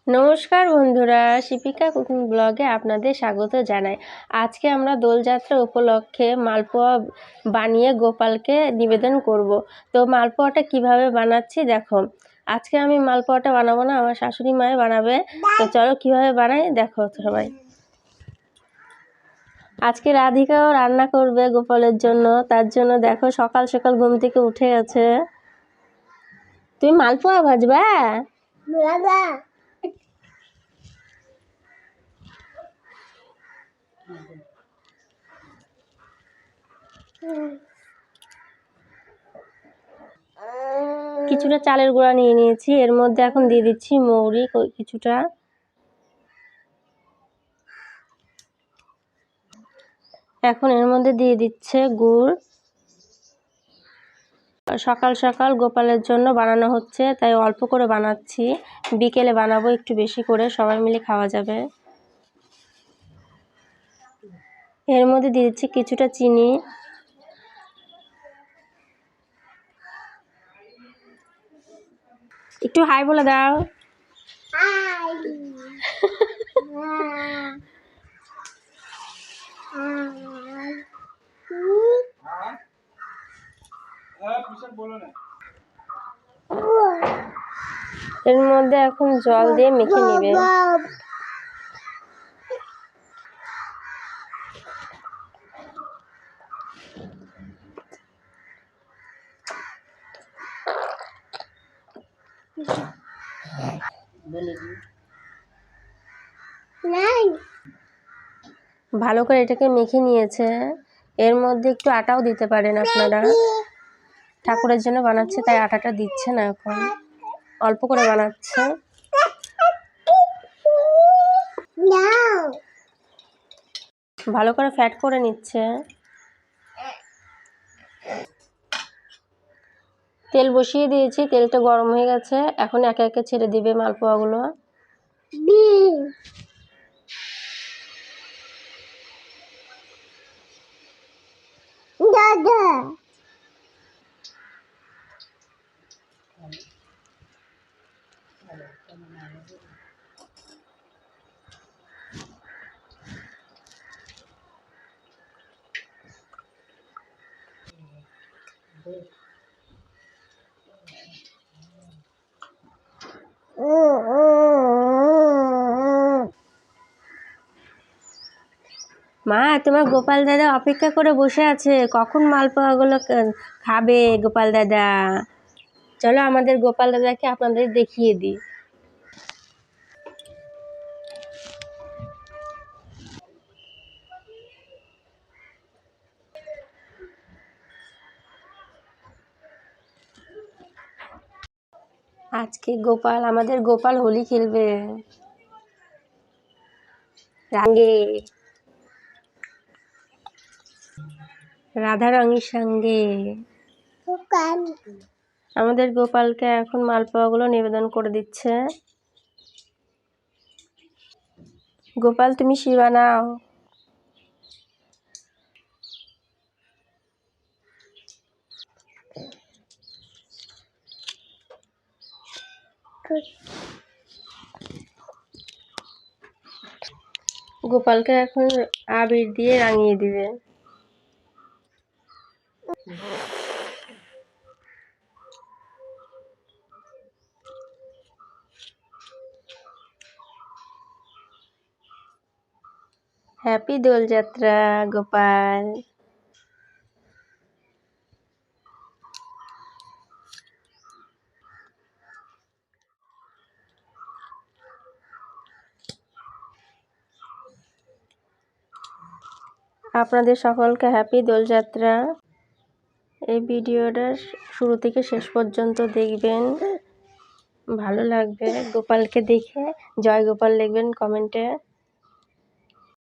নমস্কার বন্ধুরা, শিপিকা কুকিং ব্লগে আপনাদের স্বাগত জানাই। আজকে আমরা দোলযাত্রা উপলক্ষে মালপোয়া বানিয়ে গোপালকে নিবেদন করব। তো মালপোয়াটা কিভাবে বানাচ্ছি দেখো। আজকে আমি মালপোয়াটা বানাবো না, আমার শাশুড়ি মায়ে বানাবে। তো চলো কিভাবে বানাই দেখো সবাই। আজকে রাধিকাও রান্না করবে গোপালের জন্য, তার জন্য দেখো সকাল সকাল ঘুম থেকে উঠে গেছে। তুমি মালপোয়া ভাজবা? কিছুটা চালের গুঁড়া নিয়ে নিয়েছি, এর মধ্যে এখন দিয়ে দিচ্ছি মৌরি কিছুটা, এখন এর মধ্যে দিয়ে দিচ্ছে গুড়। সকাল সকাল গোপালের জন্য বানানো হচ্ছে, তাই অল্প করে বানাচ্ছি, বিকেলে বানাবো একটু বেশি করে, সবাই মিলে খাওয়া যাবে। এর মধ্যে দিয়ে দিচ্ছি কিছুটা চিনি, একটু হাই বলে দাও। এর মধ্যে এখন জল দিয়ে মেখে নেবে। ভালো করে এটাকে মেখে নিয়েছে। এর মধ্যে একটু আটাও দিতে পারেন আপনারা, ঠাকুরের জন্য বানাচ্ছে তাই আটাটা দিচ্ছে না, এখন অল্প করে বানাচ্ছে। ভালো করে ফ্যাট করে নিচ্ছে। তেল বসিয়ে দিয়েছি, তেলটা গরম হয়ে গেছে, এখন একে একে ছেড়ে দিবে মালপোয়াগুলো। দাদা মা, তোমার গোপাল দাদা অপেক্ষা করে বসে আছে, কখন মালপোয়াগুলো খাবে গোপাল দাদা। চলো আমাদের গোপাল দাদাকে আপনাদের দেখিয়ে দিই। আজকে আমাদের গোপাল হোলি খেলবে রাঙ্গে, রাধা রঙের সঙ্গে। আমাদের গোপালকে এখন মালপোয়াগুলো নিবেদন করে দিচ্ছে। গোপাল তুমি শিবা নাও। গোপালকে এখন আবির দিয়ে রাঙিয়ে দিবে। হ্যাপি দোলযাত্রা গোপাল। আপনাদের সকলকে হ্যাপি দোলযাত্রা। এই ভিডিওটা শুরু থেকে শেষ পর্যন্ত দেখবেন, ভালো লাগবে। গোপালকে দেখে জয় গোপাল লিখবেন কমেন্টে।